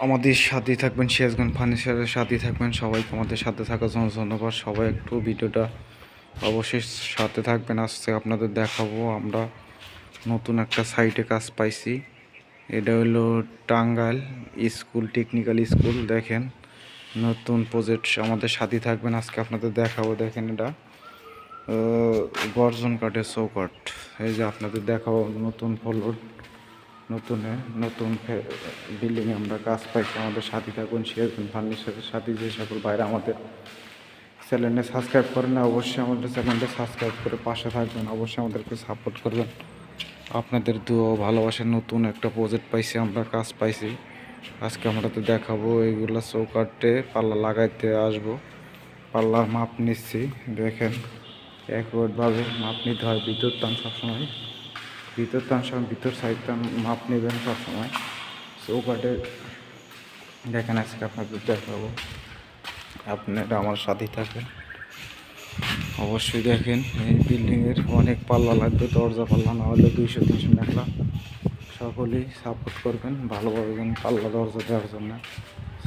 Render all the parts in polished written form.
আমাদের সাথেই থাকবেন, সিরাজগঞ্জ ফার্নিচারের সাথেই থাকবেন। সবাইকে আমাদের সাথে থাকার জন্য ধন্যবাদ। সবাই একটু ভিডিওটা অবশ্যই সাথে থাকবেন। আজকে আপনাদের দেখাবো আমরা নতুন একটা সাইটে কাজ পাইছি। এটা হলো টাঙ্গাইল স্কুল, টেকনিক্যাল স্কুল। দেখেন নতুন প্রজেক্ট, আমাদের সাথেই থাকবেন। আজকে আপনাদের দেখাবো। দেখেন এটা গর্জন কাঠের চৌকাঠ। এই যে আপনাদের দেখাবো নতুন ফ্লোর, নতুন বিল্ডিংয়ে আমরা কাজ পাইছি। আমাদের সাথে থাকুন, সিরাজগঞ্জ ফার্নিচারের সাথে। যে সকল বাইরে আমাদের চ্যানেলটা সাবস্ক্রাইব করেন না, অবশ্যই আমাদের চ্যানেলটা সাবস্ক্রাইব করে পাশে থাকবেন। অবশ্যই আমাদেরকে সাপোর্ট করবেন। আপনাদের দুয়ো ভালোবাসার নতুন একটা প্রজেক্ট পাইছি, আমরা কাজ পাইছি। আজকে আমরা তো দেখাবো এইগুলো চৌকাঠে পাল্লা লাগাইতে আসবো। পাল্লার মাপ নিচ্ছি। দেখেন একভাবে মাপ নিতে হয়। ভিতর টান সবসময়, ভিতর সাইডটা মাপ নেবেন সবসময় চৌকাঠে। দেখেন আজকে আপনাদের দেখাবো, আপনারা আমার সাথেই থাকবেন। অবশ্যই দেখেন এই বিল্ডিংয়ের অনেক পাল্লা লাগবে, দরজা পাল্লা না হলে 200-300 টাকা। সকলেই সাপোর্ট করবেন ভালোভাবে, যেন পাল্লা দরজা দেওয়ার জন্য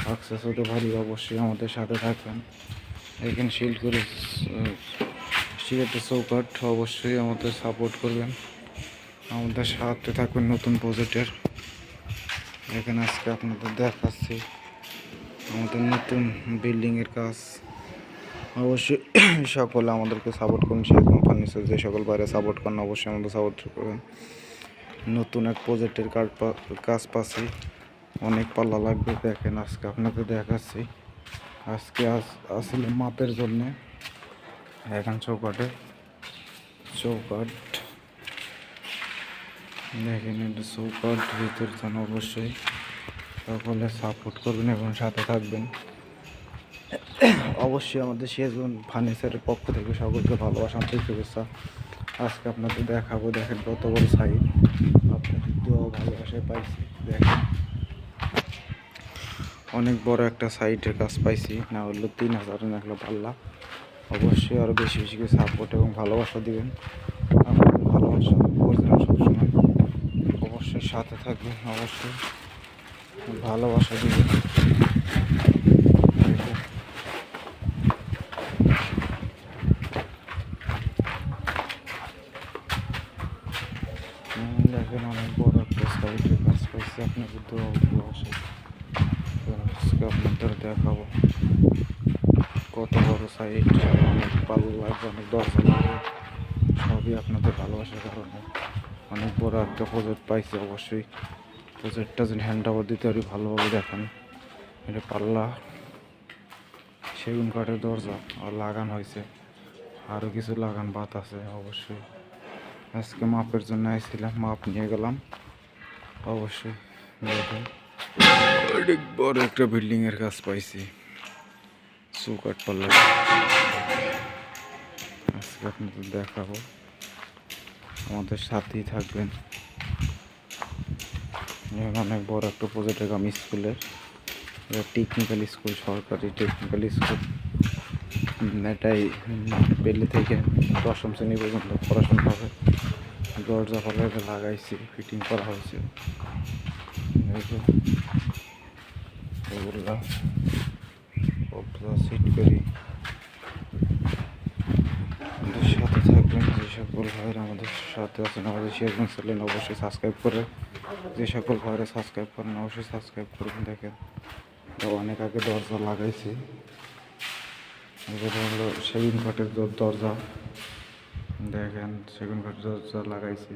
সাকসেস হতে পারি। অবশ্যই আমাদের সাথে থাকবেন। এখানে সিলেটের চৌকাঠ, অবশ্যই আমাদের সাপোর্ট করবেন, আমাদের সাথে থাকবেন নতুন প্রজেক্টের। এখানে আজকে আপনাদের দেখাচ্ছি আমাদের নতুন বিল্ডিংয়ের কাজ। অবশ্যই সকলে আমাদেরকে সাপোর্ট করুন। সিরাজগঞ্জ ফার্নিচার যে সকল বাইরে সাপোর্ট করেন, অবশ্যই আমাদের সাপোর্ট করবেন। নতুন এক প্রজেক্টের কাজ পাচ্ছি, অনেক পাল্লা লাগবে। দেখেন আজকে আপনাদের দেখাচ্ছি। আজকে আসলে মাপের জন্যে এখন চৌকাঠ দেখেন, এটা চৌকাঠ ভিতর যেন অবশ্যই সকলে সাপোর্ট করবেন এবং সাথে থাকবেন। অবশ্যই আমাদের সিরাজগঞ্জ ফার্নিচারের পক্ষ থেকে সকলকে ভালোবাসা, আন্তরিক শুভেচ্ছা। আজকে আপনাদের দেখাবো। দেখেন কত বড় সাইজ, আপনাদের দোয়া ভালোবাসায় পাইছি। দেখেন অনেক বড় একটা সাইটের কাজ পাইছি, না হলো 3000 লাগলো পাল্লা। অবশ্যই আরও বেশি বেশি করে সাপোর্ট এবং ভালোবাসা দিবেন। আপনাদের ভালোবাসা প্রয়োজন সবসময়, অবশ্যই সাথে থাকবেন, অবশ্যই ভালোবাসা দিবেন। দেখেন অনেক বড় একটা সাইটের কাজ পাইছি, আপনাদের দোয়া ভালোবাসা আজকে আপনাদের দেখাবো কত বড় সাইট, অনেক পাল্লা লাগবে, অনেক দরজা লাগবে। সবই আপনাদের ভালোবাসার কারণে অনেক বড় একটা প্রজেক্ট পাইছি। অবশ্যই প্রজেক্টটা যেন হ্যান্ড ওভার দিতে পারি ভালোভাবে। দেখেন এটা পাল্লা, সেগুন কাঠের দরজা আর লাগানো হয়েছে, আরও কিছু লাগান বাদ আছে। অবশ্যই আজকে মাপের জন্য আসছিলাম, মাপ নিয়ে গেলাম। অবশ্যই দেখেন অনেক বড় একটা বিল্ডিংয়ের কাজ পাইছি, চৌকাঠ পাল্লা। আজকে আপনাদের দেখাবো, আমাদের সাথেই থাকবেন। অনেক বড় একটা প্রজেক্ট আমি স্কুলের, এটা টেকনিক্যাল স্কুল, সরকারি টেকনিক্যাল স্কুল। এটাই পেলে থেকে 10ম শ্রেণী পর্যন্ত পড়াশোনা হবে। দরজা ফলে লাগাইছি, ফিটিং করা হয়েছে। এগুলা সিট করি। আমাদের সাথে থাকবেন, যে সকল ভাইরা আমাদের সাথে আছেন আমাদের সিরাজগঞ্জ চ্যানেল অবশ্যই সাবস্ক্রাইব করে, যে সকল ভাইরা সাবস্ক্রাইব করেন অবশ্যই সাবস্ক্রাইব করবেন। দেখেন অনেক আগে দরজা লাগাইছি, এগুলো হলো সেগুন কাঠের দরজা। দেখেন সেগুন কাঠের দরজা লাগাইছি,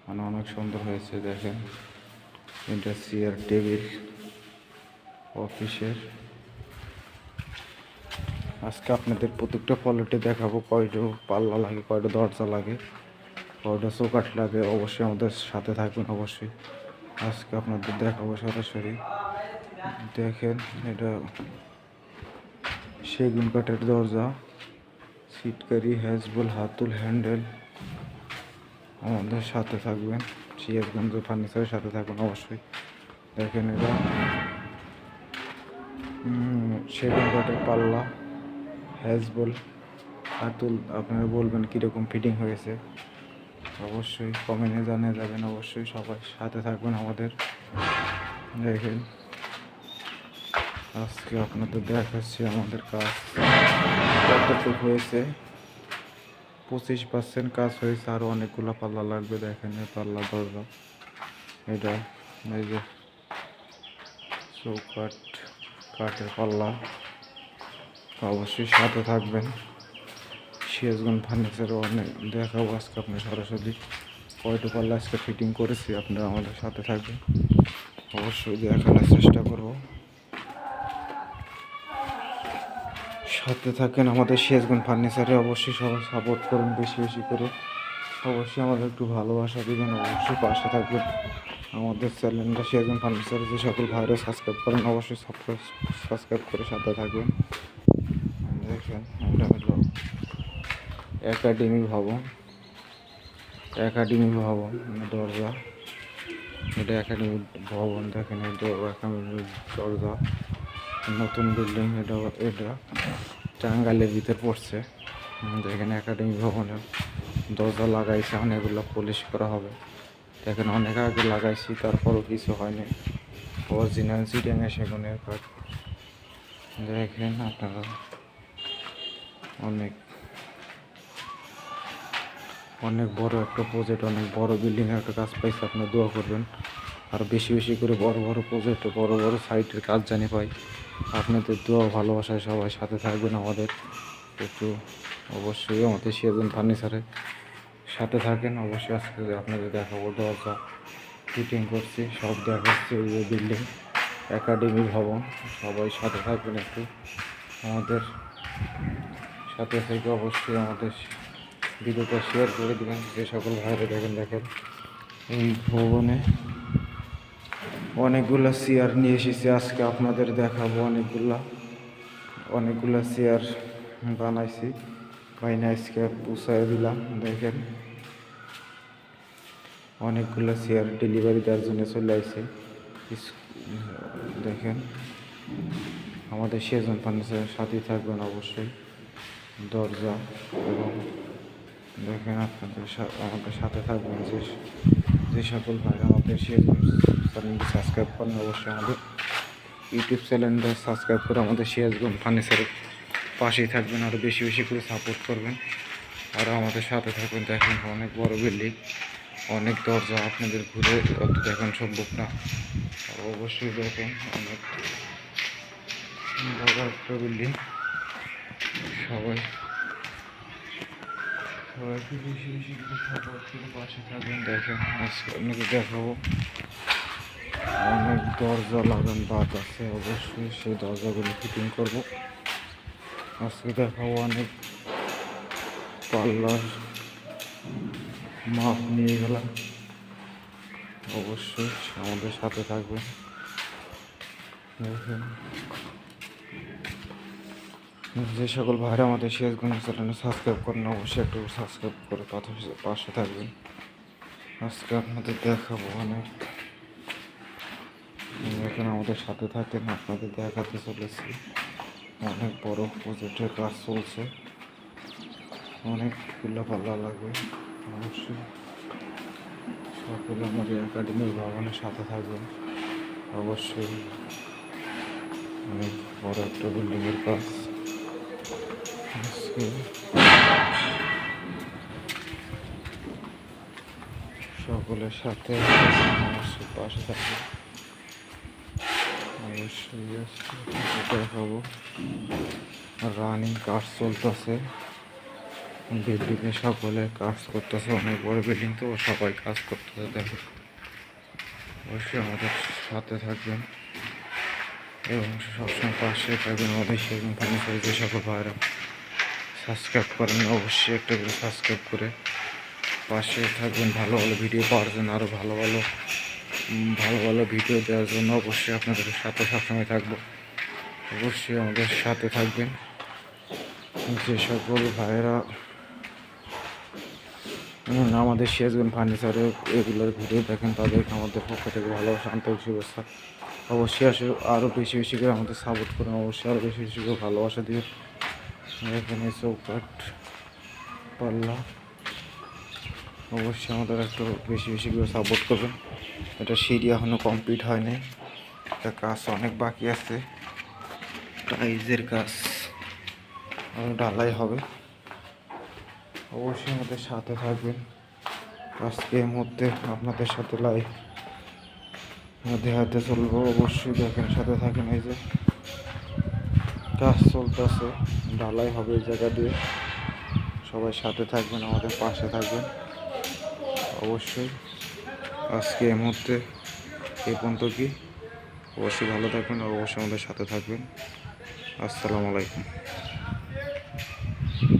মানে অনেক সুন্দর হয়েছে। দেখেন এটা চেয়ার টেবিল অফিসের। আজকে আপনাদের প্রত্যেকটা ফলটে দেখাবো কয়টা পাল্লা লাগে, কয়টা দরজা লাগে, কয়টা চৌকাঠ লাগে। অবশ্যই আমাদের সাথে থাকবেন। অবশ্যই আজকে আপনাদের দেখাবো সরাসরি। দেখেন এটা সেগুন কাঠের দরজা, সিটকারি, হ্যাজবল, হাতুল, হ্যান্ডেল। আমাদের সাথে থাকবেন, সিরাজগঞ্জ ফার্নিচারের সাথে থাকবেন অবশ্যই। দেখেন এটা সেগুন কাঠের পাল্লা, হ্যাজবল, হাতুল। আপনারা বলবেন কীরকম ফিটিং হয়েছে, অবশ্যই কমেন্টে জানিয়ে যাবেন। অবশ্যই সবাই সাথে থাকবেন আমাদের। দেখেন আজকে আপনাদের দেখাচ্ছি আমাদের কাজ কতটুকু হয়েছে। 25% কাজ হয়েছে, আরও অনেকগুলো পাল্লা লাগবে। দেখেন এই পাল্লা দরজা, এটা এই যে চৌকাঠ, কাঠের পাল্লা। অবশ্যই সাথে থাকবেন। সিরাজগঞ্জ ফার্নিচারও অনেক দেখাবো আজকে আপনি সরাসরি কয়টা পাল্লা আজকে ফিটিং করেছি। আপনারা আমাদের সাথে থাকবেন, অবশ্যই দেখানোর চেষ্টা করব। সাথে থাকেন আমাদের সিরাজগঞ্জ ফার্নিচারে। অবশ্যই সবাই সাপোর্ট করুন বেশি বেশি করে। অবশ্যই আমাদের একটু ভালোবাসা দিবেন, অবশ্যই পাশে থাকবেন। আমাদের চ্যানেলটা সিরাজগঞ্জ ফার্নিচারে যে সকল ভাইরা সাবস্ক্রাইব করেন, অবশ্যই সাবস্ক্রাইব করে সাথে থাকবেন। দেখেন এটা হলো একাডেমি ভবন, দরজা। এটা একাডেমি ভবন, দেখেন এটা একাডেমি দরজা, নতুন বিল্ডিং। এটা টাঙ্গাইলের ভিতর পড়ছে। দেখেন একাডেমি ভবনের দরজা লাগাইছে, অনেকগুলো পলিশ করা হবে। দেখেন অনেক আগে লাগাইছি, তারপরও কিছু হয়নি। অরিজিনাল চিটাঙ্গা সেগুনের কাঠ। দেখেন আপনারা অনেক বড় একটা প্রজেক্ট, অনেক বড় বিল্ডিং একটা কাজ পাইছে। আপনারা দোয়া করবেন আর বেশি বেশি করে বড় বড় প্রজেক্ট, বড় বড় সাইটের কাজ জানি পাই। আপনাদের দোয়া ভালোবাসায় সবাই সাথে থাকবেন। আমাদের একটু অবশ্যই আমাদের সিরাজগঞ্জ ফার্নিচারের সাথে থাকেন। অবশ্যই আজকে আপনাদের দেখাবো দরজা ফিটিং করছি, সব দেখাচ্ছি। ওই যে বিল্ডিং একাডেমি ভবন, সবাই সাথে থাকবেন একটু আমাদের সাথে থেকে। অবশ্যই আমাদের ভিডিওটা শেয়ার করে দেবেন যে সকল ভাইরা দেখেন এই ভবনে অনেকগুলো চেয়ার নিয়ে এসেছি আজকে আপনাদের দেখাবো। অনেকগুলো চেয়ার বানাইছি, বাইনা আজকে পুষায় দিলাম। দেখেন অনেকগুলো চেয়ার ডেলিভারি দেওয়ার জন্য চলে আসছে। দেখেন আমাদের সিরাজগঞ্জ ফার্নিচারের সাথেই থাকবেন অবশ্যই। দরজা এবং দেখেন আপনাদের আমাদের সাথে থাকবেন যে সকল ভাই আমাদের সিরাজগঞ্জ চ্যানেলটি সাবস্ক্রাইব করেন, অবশ্যই আমাদের ইউটিউব চ্যানেলটা সাবস্ক্রাইব করে আমাদের সিরাজগঞ্জ ফার্নিচারের পাশেই থাকবেন, আরও বেশি বেশি করে সাপোর্ট করবেন আর আমাদের সাথে থাকবেন। দেখেন অনেক বড় বিল্ডিং, অনেক দরজা, আপনাদের ঘুরে অত দেখানো সম্ভব না। আর অবশ্যই দেখেন অনেক বড় একটা বিল্ডিং। সবাইকে বেশি বেশি করে সাপোর্ট করে পাশে থাকবেন। দেখেন আজকে আপনাকে দেখাবো অনেক দরজা লাগান বাদ আছে, অবশ্যই সেই দরজাগুলো ফিটিং করব। আজকে দেখাবো অনেক পাল্লার মাপ নিয়ে গেলাম, অবশ্যই আমাদের সাথে থাকবেন। দেখেন যে সকল ভাইরা আমাদের সিরাজগঞ্জ চ্যানেলে সাবস্ক্রাইব করেন, অবশ্যই একটু সাবস্ক্রাইব করে পাশে থাকবেন। আজকে আপনাদের দেখাবো অনেক, এখন আমাদের সাথে থাকেন। আপনাদের দেখাতে চলেছি অনেক বড় প্রজেক্টের কাজ চলছে, অনেকগুলো পাল্লা লাগবে। অবশ্যই সকলে আমাদের একাডেমি ভবনের সাথে থাকবেন। অবশ্যই অনেক বড় একটা বিল্ডিংয়ের কাজ আজকে সকলের সাথে অবশ্যই পাশে থাকবে। অবশ্যই দেখাবো রানিং কাজ চলতেছে, বিল্ডিংয়ে সকলে কাজ করতেছে। অনেক বড় বিল্ডিং তো সবাই কাজ করতেছে। দেখো অবশ্যই আমাদের সাথে থাকবেন এবং সবসময় পাশে থাকবেন। আমাদের সেরকম ফার্নিচারে যে সকল ভাইরা সাবস্ক্রাইব করেন, অবশ্যই একটা করে সাবস্ক্রাইব করে পাশে থাকবেন ভালো ভালো ভিডিও পাওয়ার জন্য, আরও ভালো ভালো ভিডিও দেওয়ার জন্য। অবশ্যই আপনাদের সাথে সবসময় থাকবো, অবশ্যই আমাদের সাথে থাকবেন। যে সকল ভাইয়েরা আমাদের সিরাজগঞ্জ ফার্নিচারে এগুলোর ভিডিও দেখেন, তাদেরকে আমাদের পক্ষ থেকে ভালোবাসা আন্তরিক শুভেচ্ছা। অবশ্যই আরও বেশি বেশি করে আমাদের সাপোর্ট করুন, অবশ্যই আরও বেশি বেশি করে ভালোবাসা দিয়ে এখানে চৌকাঠ পাল্লা অবশ্যই আমাদের একটু বেশি বেশি করে সাপোর্ট করবেন। এটা সিঁড়ি এখনও কমপ্লিট হয়নি, এটা কাজ অনেক বাকি আছে। টাইলসের কাজ ঢালাই হবে। অবশ্যই আমাদের সাথে থাকবেন। আজকে এই মুহূর্তে আপনাদের সাথে লাইভ দেখাতে চলবো, অবশ্যই দেখেন, সাথে থাকেন। এই যে কাজ চলতেছে, ঢালাই হবে এই জায়গা দিয়ে। সবাই সাথে থাকবেন, আমাদের পাশে থাকবেন অবশ্যই। আজকে এই মুহূর্তে এই পর্যন্ত কি, অবশ্যই ভালো থাকবেন, অবশ্যই আমাদের সাথে থাকবেন। আসসালামু আলাইকুম।